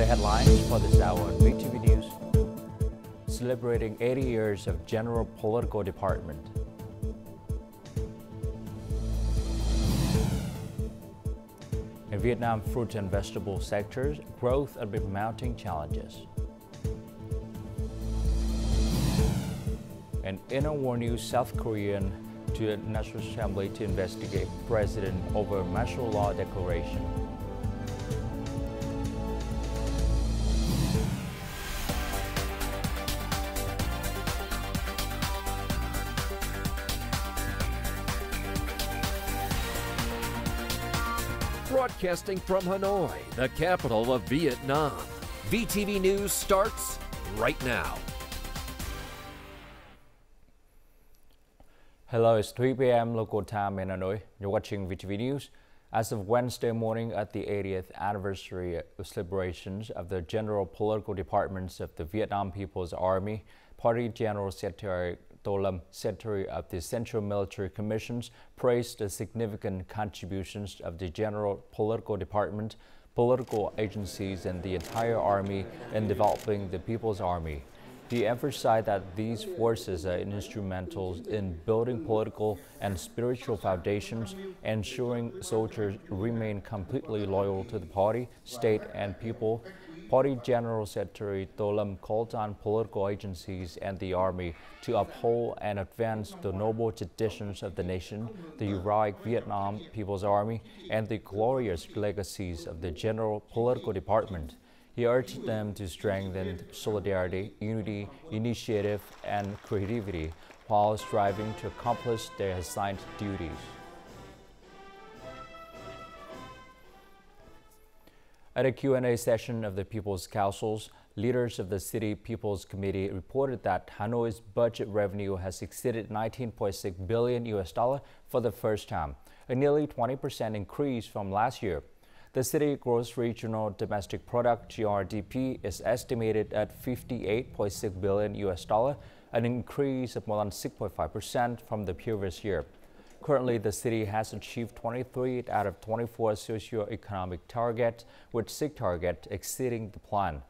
The headlines for this hour on VTV News. Celebrating 80 years of General Political Department. In Vietnam fruit and vegetable sectors, growth amid mounting challenges. And in a war news, South Korean to the National Assembly to investigate President over martial law declaration. Broadcasting from Hanoi, the capital of Vietnam. VTV News starts right now. Hello, it's 3 p.m. local time in Hanoi. You're watching VTV News. As of Wednesday morning at the 80th anniversary celebrations of the General Political Departments of the Vietnam People's Army, Party General Secretary Tô Lâm, Secretary of the Central Military Commissions, praised the significant contributions of the General Political Department, political agencies, and the entire Army in developing the People's Army. He emphasized that these forces are instrumental in building political and spiritual foundations, ensuring soldiers remain completely loyal to the party, state, and people. Party General Secretary Tô Lâm called on political agencies and the Army to uphold and advance the noble traditions of the nation, the heroic Vietnam People's Army, and the glorious legacies of the General Political Department. He urged them to strengthen solidarity, unity, initiative, and creativity while striving to accomplish their assigned duties. At a Q&A session of the People's Councils, leaders of the City People's Committee reported that Hanoi's budget revenue has exceeded $19.6 billion for the first time, a nearly 20% increase from last year. The city gross regional domestic product (GRDP) is estimated at $58.6 billion, an increase of more than 6.5% from the previous year. Currently, the city has achieved 23 out of 24 socio-economic targets, with 6 targets exceeding the plan.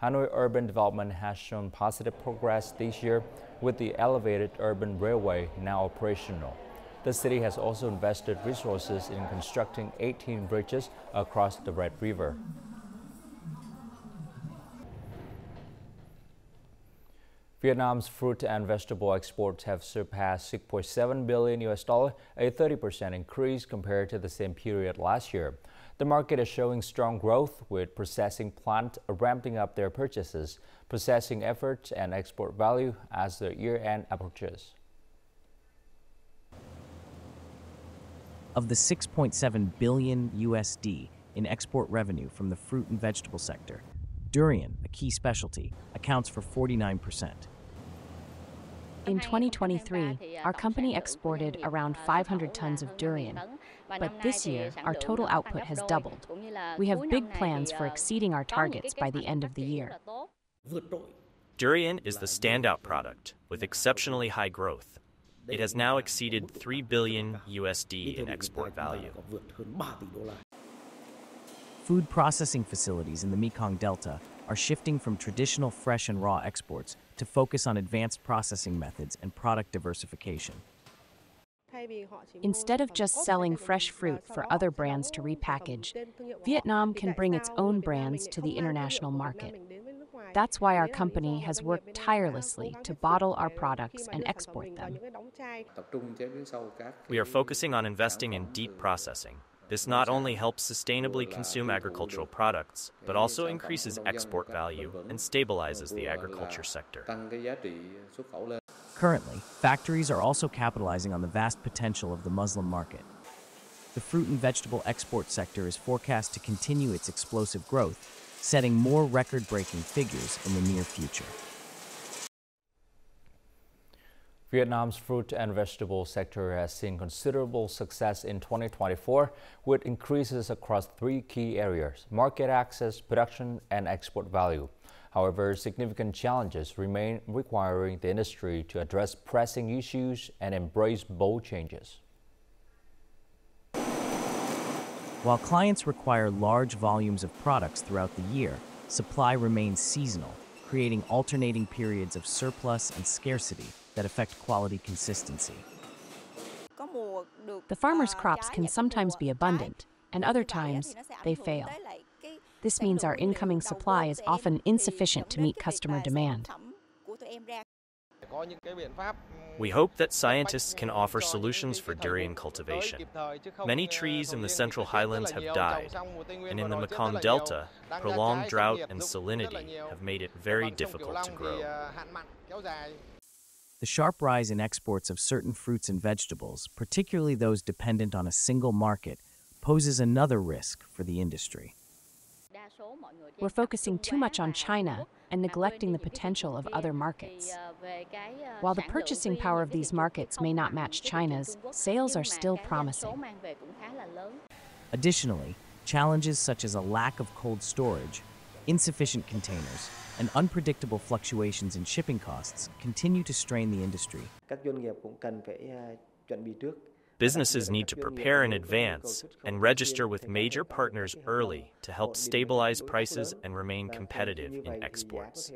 Hanoi urban development has shown positive progress this year, with the elevated urban railway now operational. The city has also invested resources in constructing 18 bridges across the Red River. Vietnam's fruit and vegetable exports have surpassed $6.7 billion, a 30% increase compared to the same period last year. The market is showing strong growth, with processing plants ramping up their purchases, processing efforts, and export value as the year-end approaches. Of the $6.7 billion USD in export revenue from the fruit and vegetable sector, durian, a key specialty, accounts for 49%. In 2023, our company exported around 500 tons of durian, but this year our total output has doubled. We have big plans for exceeding our targets by the end of the year. Durian is the standout product with exceptionally high growth. It has now exceeded $3 billion USD in export value. Food processing facilities in the Mekong Delta are shifting from traditional fresh and raw exports to focus on advanced processing methods and product diversification. Instead of just selling fresh fruit for other brands to repackage, Vietnam can bring its own brands to the international market. That's why our company has worked tirelessly to bottle our products and export them. We are focusing on investing in deep processing. This not only helps sustainably consume agricultural products, but also increases export value and stabilizes the agriculture sector. Currently, factories are also capitalizing on the vast potential of the Muslim market. The fruit and vegetable export sector is forecast to continue its explosive growth, setting more record-breaking figures in the near future. Vietnam's fruit and vegetable sector has seen considerable success in 2024, with increases across 3 key areas: market access, production, and export value. However, significant challenges remain, requiring the industry to address pressing issues and embrace bold changes. While clients require large volumes of products throughout the year, supply remains seasonal, creating alternating periods of surplus and scarcity that affect quality consistency. The farmers' crops can sometimes be abundant, and other times they fail. This means our incoming supply is often insufficient to meet customer demand. We hope that scientists can offer solutions for durian cultivation. Many trees in the Central Highlands have died, and in the Mekong Delta, prolonged drought and salinity have made it very difficult to grow. The sharp rise in exports of certain fruits and vegetables, particularly those dependent on a single market, poses another risk for the industry. We're focusing too much on China and neglecting the potential of other markets. While the purchasing power of these markets may not match China's, sales are still promising. Additionally, challenges such as a lack of cold storage, insufficient containers, and unpredictable fluctuations in shipping costs continue to strain the industry. Businesses need to prepare in advance and register with major partners early to help stabilize prices and remain competitive in exports.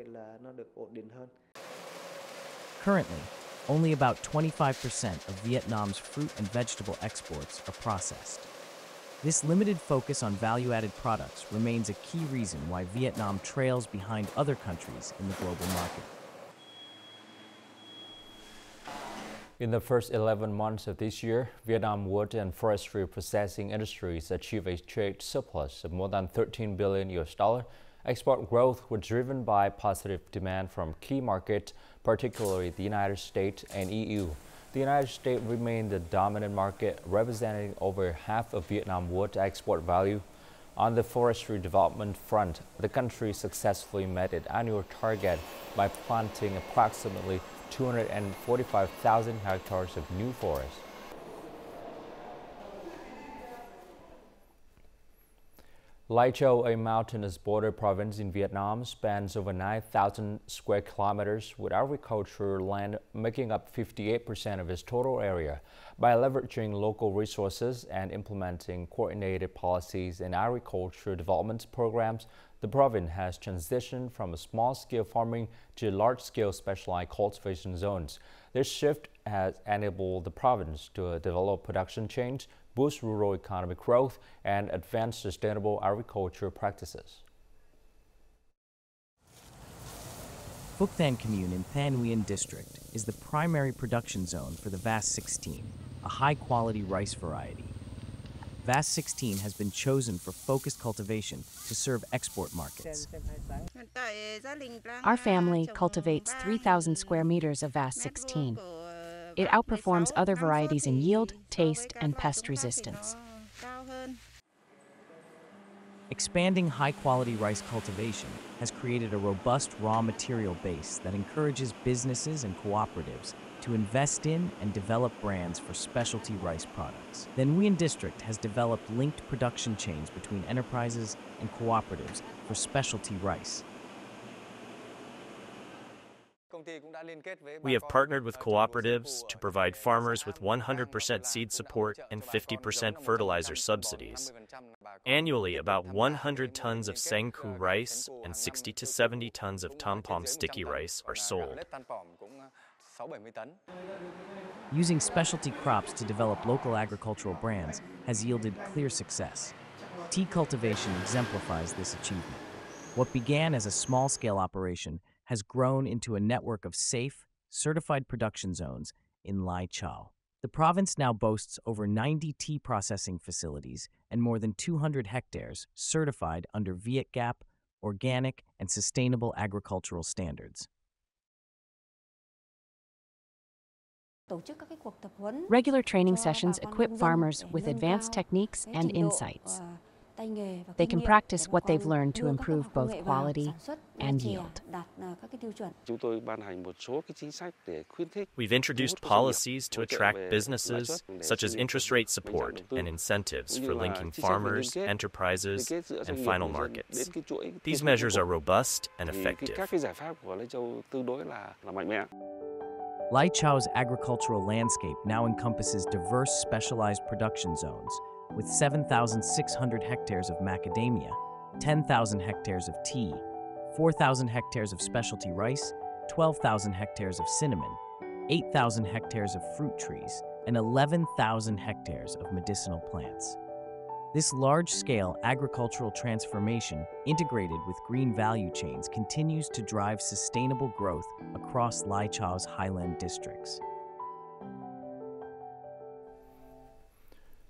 Currently, only about 25% of Vietnam's fruit and vegetable exports are processed. This limited focus on value-added products remains a key reason why Vietnam trails behind other countries in the global market. In the first 11 months of this year, Vietnam wood and forestry processing industries achieved a trade surplus of more than $13 billion. Export growth was driven by positive demand from key markets, particularly the United States and EU. The United States remained the dominant market, representing over half of Vietnam wood export value. On the forestry development front, the country successfully met its annual target by planting approximately 245,000 hectares of new forest. Lai Châu, a mountainous border province in Vietnam, spans over 9,000 square kilometers, with agricultural land making up 58% of its total area. By leveraging local resources and implementing coordinated policies and agriculture development programs, the province has transitioned from a small-scale farming to large-scale specialized cultivation zones. This shift has enabled the province to develop production chains, boost rural economic growth, and advance sustainable agriculture practices. Phuoc Thanh Commune in Thanh Nguyen District is the primary production zone for the VAS 16, a high-quality rice variety. VAS 16 has been chosen for focused cultivation to serve export markets. Our family cultivates 3,000 square meters of VAS 16. It outperforms other varieties in yield, taste, and pest resistance. Expanding high-quality rice cultivation has created a robust raw material base that encourages businesses and cooperatives to invest in and develop brands for specialty rice products. The Nguyen District has developed linked production chains between enterprises and cooperatives for specialty rice. We have partnered with cooperatives to provide farmers with 100% seed support and 50% fertilizer subsidies. Annually, about 100 tons of Sang Cu rice and 60 to 70 tons of Tom Pom sticky rice are sold. Using specialty crops to develop local agricultural brands has yielded clear success. Tea cultivation exemplifies this achievement. What began as a small-scale operation has grown into a network of safe, certified production zones in Lai Châu. The province now boasts over 90 tea processing facilities and more than 200 hectares certified under VTVgo, organic, and sustainable agricultural standards. Regular training sessions equip farmers with advanced techniques and insights. They can practice what they've learned to improve both quality and yield. We've introduced policies to attract businesses, such as interest rate support and incentives for linking farmers, enterprises, and final markets. These measures are robust and effective. Lai Chau's agricultural landscape now encompasses diverse specialized production zones, with 7,600 hectares of macadamia, 10,000 hectares of tea, 4,000 hectares of specialty rice, 12,000 hectares of cinnamon, 8,000 hectares of fruit trees, and 11,000 hectares of medicinal plants. This large-scale agricultural transformation, integrated with green value chains, continues to drive sustainable growth across Lai Chau's highland districts.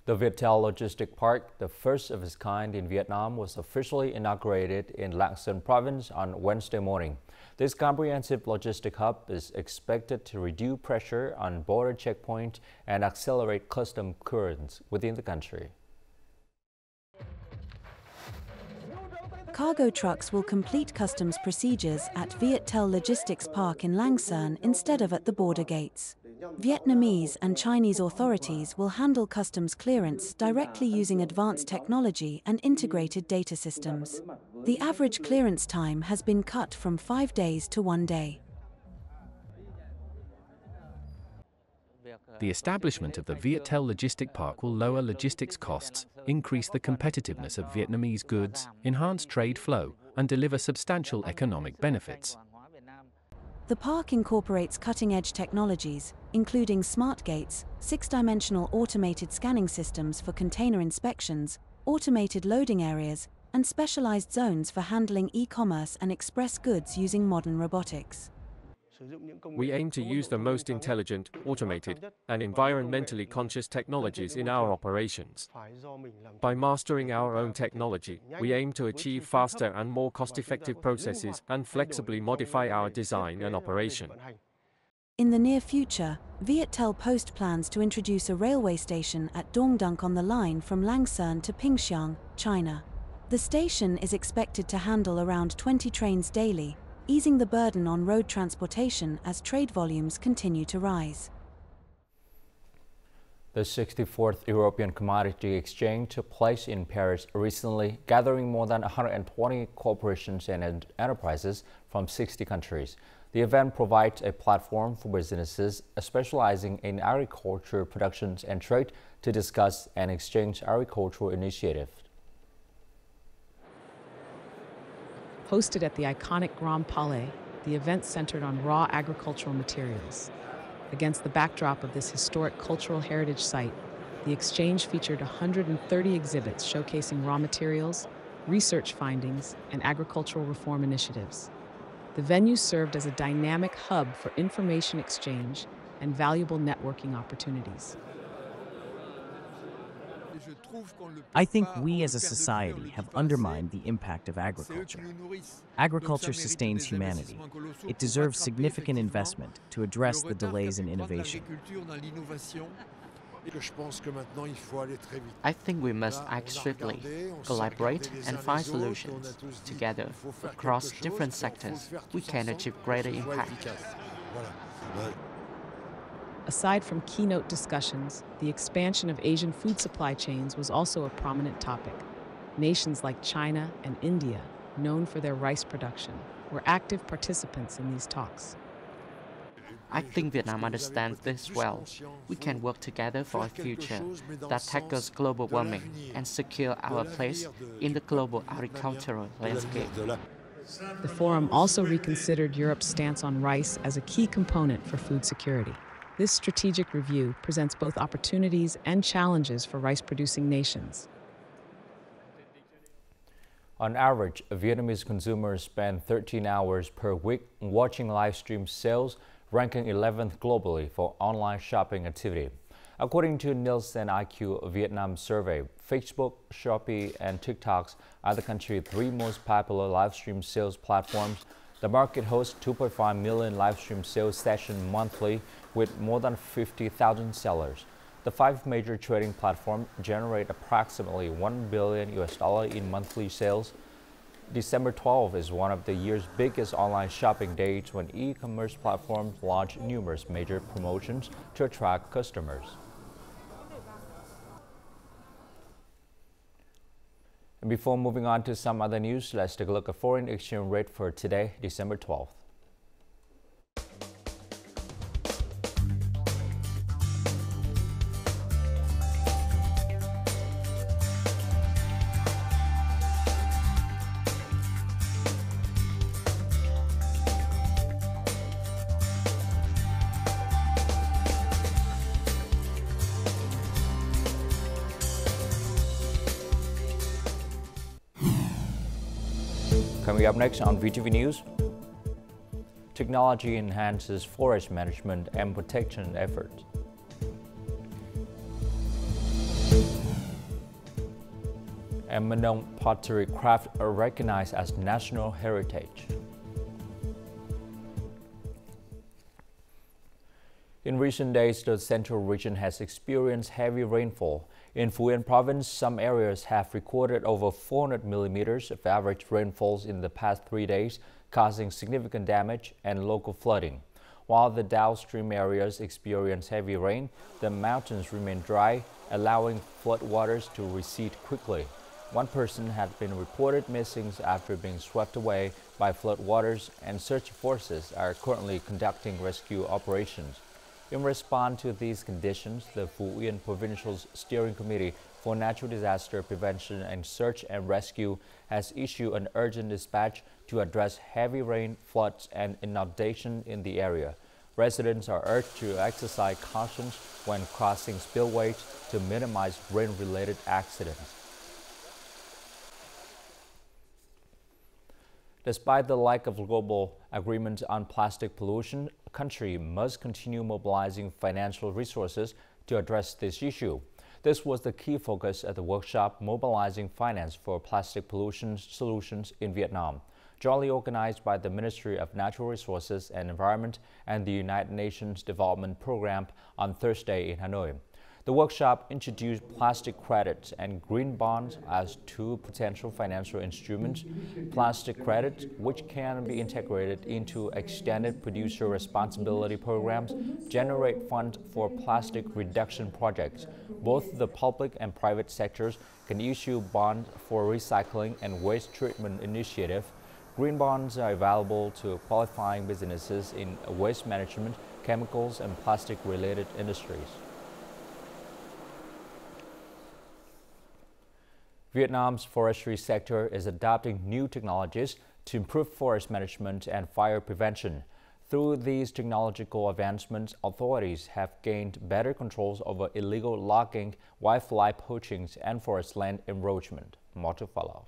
The Viettel Logistic Park, the first of its kind in Vietnam, was officially inaugurated in Lang Son province on Wednesday morning. This comprehensive logistic hub is expected to reduce pressure on border checkpoints and accelerate custom clearance within the country. Cargo trucks will complete customs procedures at Viettel Logistics Park in Lang Son instead of at the border gates. Vietnamese and Chinese authorities will handle customs clearance directly using advanced technology and integrated data systems. The average clearance time has been cut from 5 days to 1 day. The establishment of the Viettel Logistic Park will lower logistics costs, increase the competitiveness of Vietnamese goods, enhance trade flow, and deliver substantial economic benefits. The park incorporates cutting-edge technologies, including smart gates, 6-dimensional automated scanning systems for container inspections, automated loading areas, and specialized zones for handling e-commerce and express goods using modern robotics. We aim to use the most intelligent, automated, and environmentally conscious technologies in our operations. By mastering our own technology, we aim to achieve faster and more cost-effective processes and flexibly modify our design and operation. In the near future, Viettel Post plans to introduce a railway station at Dong Duc on the line from Lang Son to Pingxiang, China. The station is expected to handle around 20 trains daily, easing the burden on road transportation as trade volumes continue to rise. The 64th European Commodity Exchange took place in Paris recently, gathering more than 120 corporations and enterprises from 60 countries. The event provides a platform for businesses specializing in agriculture productions and trade to discuss and exchange agricultural initiatives. Hosted at the iconic Grand Palais, the event centered on raw agricultural materials. Against the backdrop of this historic cultural heritage site, the exchange featured 130 exhibits showcasing raw materials, research findings, and agricultural reform initiatives. The venue served as a dynamic hub for information exchange and valuable networking opportunities. I think we as a society have undermined the impact of agriculture. Agriculture sustains humanity. It deserves significant investment to address the delays in innovation. I think we must act swiftly, collaborate and find solutions. Together, across different sectors, we can achieve greater impact. Aside from keynote discussions, the expansion of Asian food supply chains was also a prominent topic. Nations like China and India, known for their rice production, were active participants in these talks. I think Vietnam understands this well. We can work together for a future that tackles global warming and secure our place in the global agricultural landscape. The forum also reconsidered Europe's stance on rice as a key component for food security. This strategic review presents both opportunities and challenges for rice-producing nations. On average, Vietnamese consumers spend 13 hours per week watching live stream sales, ranking 11th globally for online shopping activity. According to Nielsen IQ Vietnam survey, Facebook, Shopee, and TikTok are the country's 3 most popular live stream sales platforms. The market hosts 2.5 million live stream sales sessions monthly with more than 50,000 sellers. The 5 major trading platforms generate approximately $1 billion in monthly sales. December 12 is one of the year's biggest online shopping dates when e-commerce platforms launch numerous major promotions to attract customers. And before moving on to some other news, let's take a look at foreign exchange rate for today, December 12th. Coming up next on VTV News, technology enhances forest management and protection efforts. And Manong pottery craft are recognized as national heritage. In recent days, the central region has experienced heavy rainfall. In Phie province, some areas have recorded over 400 millimeters of average rainfalls in the past 3 days, causing significant damage and local flooding. While the downstream areas experience heavy rain, the mountains remain dry, allowing floodwaters to recede quickly. One person had been reported missing after being swept away by floodwaters, and search forces are currently conducting rescue operations. In response to these conditions, the Phie Provincial Steering Committee for Natural Disaster Prevention and Search and Rescue has issued an urgent dispatch to address heavy rain, floods, and inundation in the area. Residents are urged to exercise caution when crossing spillways to minimize rain-related accidents. Despite the lack of global agreement on plastic pollution, a country must continue mobilizing financial resources to address this issue. This was the key focus at the workshop Mobilizing Finance for Plastic Pollution Solutions in Vietnam, jointly organized by the Ministry of Natural Resources and Environment and the United Nations Development Programme on Thursday in Hanoi. The workshop introduced plastic credits and green bonds as two potential financial instruments. Plastic credits, which can be integrated into extended producer responsibility programs, generate funds for plastic reduction projects. Both the public and private sectors can issue bonds for recycling and waste treatment initiative. Green bonds are available to qualifying businesses in waste management, chemicals, and plastic-related industries. Vietnam's forestry sector is adopting new technologies to improve forest management and fire prevention. Through these technological advancements, authorities have gained better controls over illegal logging, wildlife poaching, and forest land encroachment. More to follow.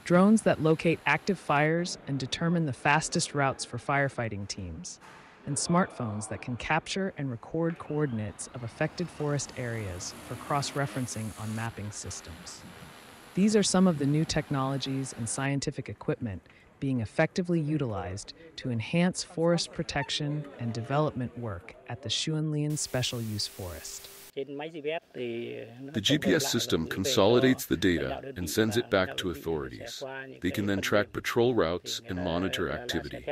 Drones that locate active fires and determine the fastest routes for firefighting teams, and smartphones that can capture and record coordinates of affected forest areas for cross-referencing on mapping systems. These are some of the new technologies and scientific equipment being effectively utilized to enhance forest protection and development work at the Xuan Lien Special Use Forest. The GPS system consolidates the data and sends it back to authorities. They can then track patrol routes and monitor activity.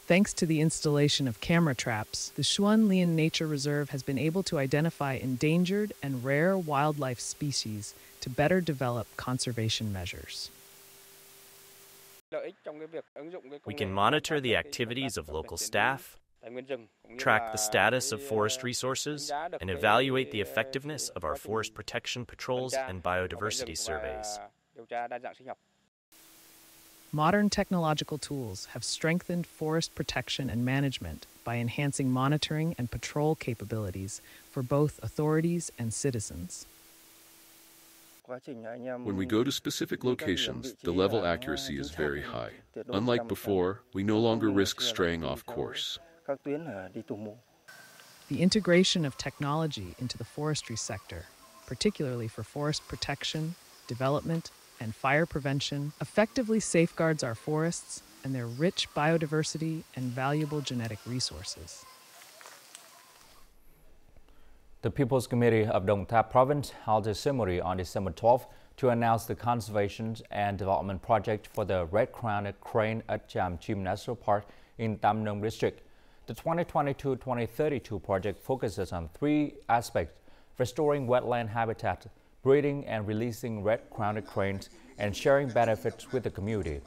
Thanks to the installation of camera traps, the Xuan Lien Nature Reserve has been able to identify endangered and rare wildlife species to better develop conservation measures. We can monitor the activities of local staff, track the status of forest resources, and evaluate the effectiveness of our forest protection patrols and biodiversity surveys. Modern technological tools have strengthened forest protection and management by enhancing monitoring and patrol capabilities for both authorities and citizens. When we go to specific locations, the level accuracy is very high. Unlike before, we no longer risk straying off course. The integration of technology into the forestry sector, particularly for forest protection, development, and fire prevention, effectively safeguards our forests and their rich biodiversity and valuable genetic resources. The People's Committee of Đông Tháp Province held a ceremony on December 12th to announce the conservation and development project for the red-crowned crane at Cham Chim National Park in Tam Nông District. The 2022-2032 project focuses on three aspects: restoring wetland habitat, breeding and releasing red-crowned cranes, and sharing benefits with the community.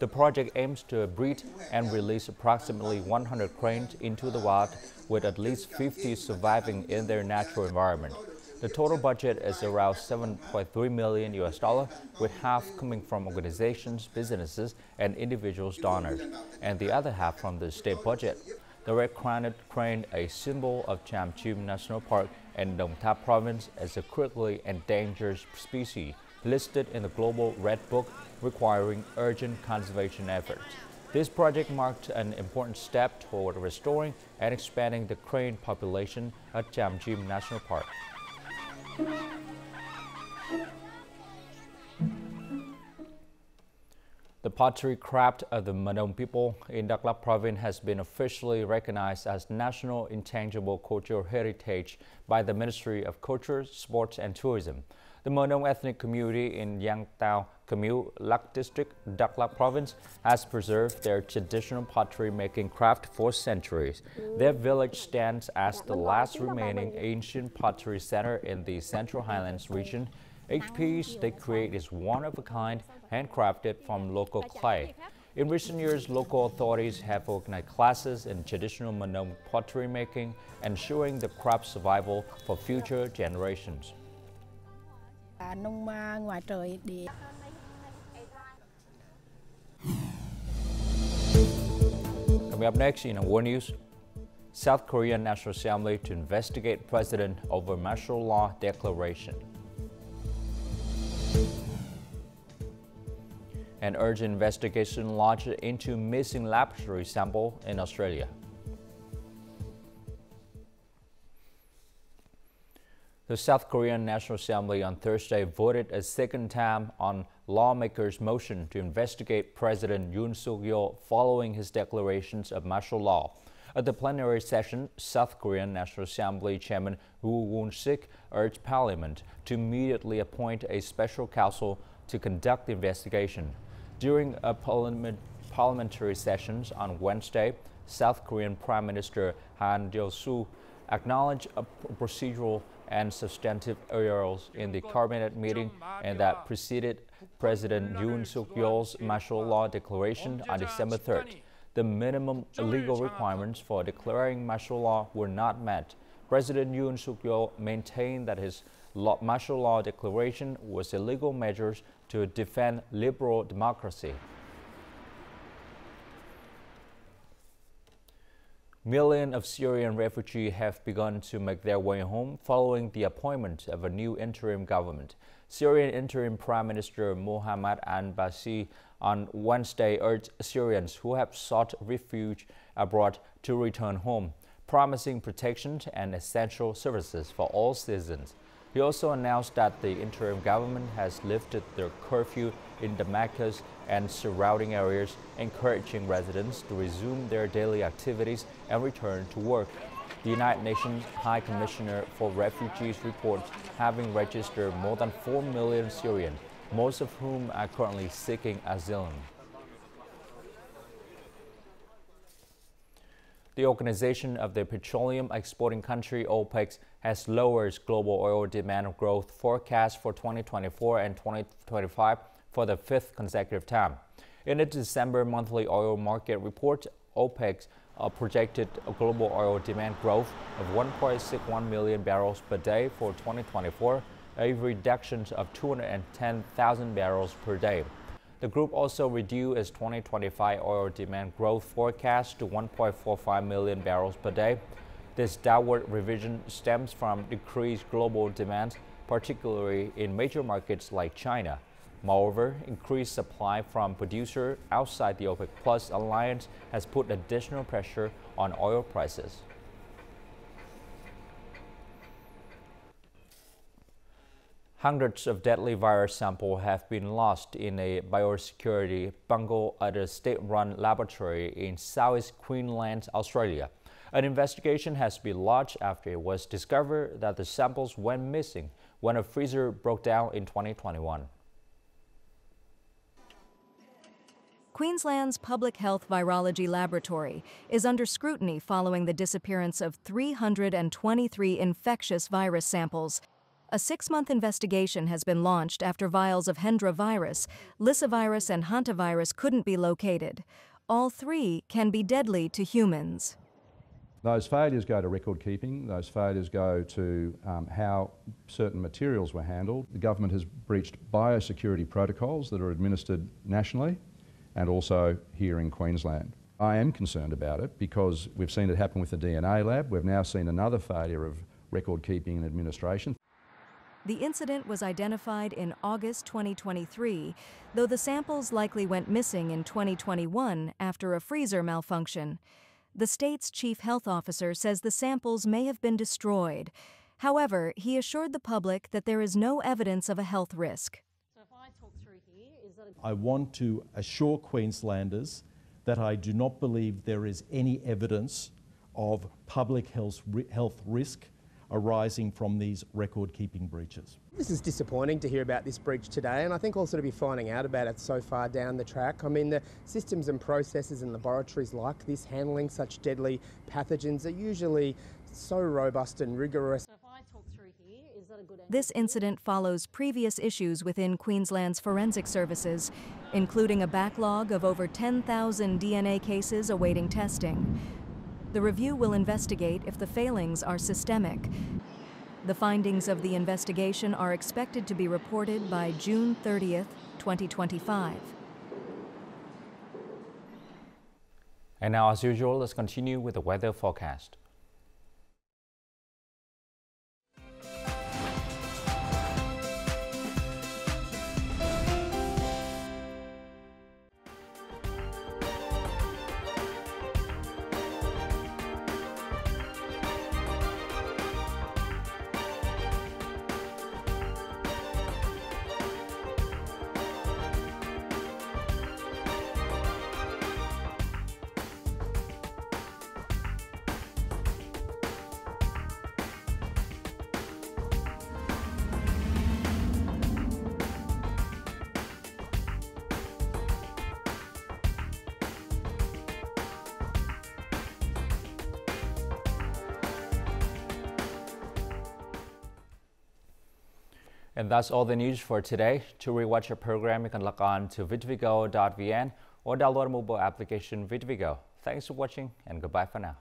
The project aims to breed and release approximately 100 cranes into the wild, with at least 50 surviving in their natural environment. The total budget is around $7.3 million, with half coming from organizations, businesses, and individuals donors, and the other half from the state budget. The red-crowned crane, a symbol of Cham Chim National Park in Đồng Tháp Province, is a critically endangered species listed in the Global Red Book, requiring urgent conservation efforts. This project marked an important step toward restoring and expanding the crane population at Cham Chim National Park. The pottery craft of the Manong people in Đắk Lắk province has been officially recognized as National Intangible Cultural Heritage by the Ministry of Culture, Sports and Tourism. The Manong ethnic community in Yang Tao Commune, Lak District, Đắk Lắk province has preserved their traditional pottery making craft for centuries. Their village stands as the last remaining ancient pottery center in the Central Highlands region. Each piece they create is one of a kind, handcrafted from local clay. In recent years, local authorities have organized classes in traditional Manong pottery making, ensuring the craft's survival for future generations. Coming up next in our world news, South Korean National Assembly to investigate president over martial law declaration. An urgent investigation launched into missing laboratory sample in Australia. The South Korean National Assembly on Thursday voted a second time on lawmakers' motion to investigate President Yoon Suk-yeol following his declarations of martial law. At the plenary session, South Korean National Assembly Chairman Woo Won-sik urged Parliament to immediately appoint a special counsel to conduct the investigation. During a parliamentary sessions on Wednesday, South Korean Prime Minister Han Dyo-soo acknowledged procedural and substantive errors in the cabinet meeting and that preceded President Yoon Suk-yeol's martial law declaration on December 3rd. The minimum legal requirements for declaring martial law were not met. President Yoon Suk-yeol maintained that his martial law declaration was illegal measures to defend liberal democracy. Millions of Syrian refugees have begun to make their way home following the appointment of a new interim government. Syrian interim Prime Minister Mohammad al-Bashir on Wednesday urged Syrians who have sought refuge abroad to return home, promising protection and essential services for all citizens. He also announced that the interim government has lifted their curfew in Damascus and surrounding areas, encouraging residents to resume their daily activities and return to work. The United Nations High Commissioner for Refugees reports having registered more than 4 million Syrians, most of whom are currently seeking asylum. The Organization of the Petroleum Exporting Country, OPEC, has lowered its global oil demand growth forecast for 2024 and 2025 for the fifth consecutive time. In its December monthly oil market report, OPEC projected a global oil demand growth of 1.61 million barrels per day for 2024, a reduction of 210,000 barrels per day. The group also reduced its 2025 oil demand growth forecast to 1.45 million barrels per day. This downward revision stems from decreased global demand, particularly in major markets like China. Moreover, increased supply from producers outside the OPEC Plus alliance has put additional pressure on oil prices. Hundreds of deadly virus samples have been lost in a biosecurity bungle at a state-run laboratory in Southeast Queensland, Australia. An investigation has been launched after it was discovered that the samples went missing when a freezer broke down in 2021. Queensland's Public Health Virology Laboratory is under scrutiny following the disappearance of 323 infectious virus samples. A 6-month investigation has been launched after vials of Hendra virus, Lyssavirus, and Hantavirus couldn't be located. All three can be deadly to humans. Those failures go to record keeping, those failures go to how certain materials were handled. The government has breached biosecurity protocols that are administered nationally and also here in Queensland. I am concerned about it because we've seen it happen with the DNA lab. We've now seen another failure of record keeping and administration. The incident was identified in August 2023, though the samples likely went missing in 2021 after a freezer malfunction. The state's chief health officer says the samples may have been destroyed. However, he assured the public that there is no evidence of a health risk. I want to assure Queenslanders that I do not believe there is any evidence of public health risk arising from these record-keeping breaches. This is disappointing to hear about this breach today, and I think also to be finding out about it so far down the track. I mean, the systems and processes in laboratories like this, handling such deadly pathogens, are usually so robust and rigorous. This incident follows previous issues within Queensland's forensic services, including a backlog of over 10,000 DNA cases awaiting testing. The review will investigate if the failings are systemic. The findings of the investigation are expected to be reported by June 30th, 2025. And now, as usual, let's continue with the weather forecast. And that's all the news for today. To rewatch our program, you can log on to VTVgo.vn or download our mobile application VTVgo. Thanks for watching and goodbye for now.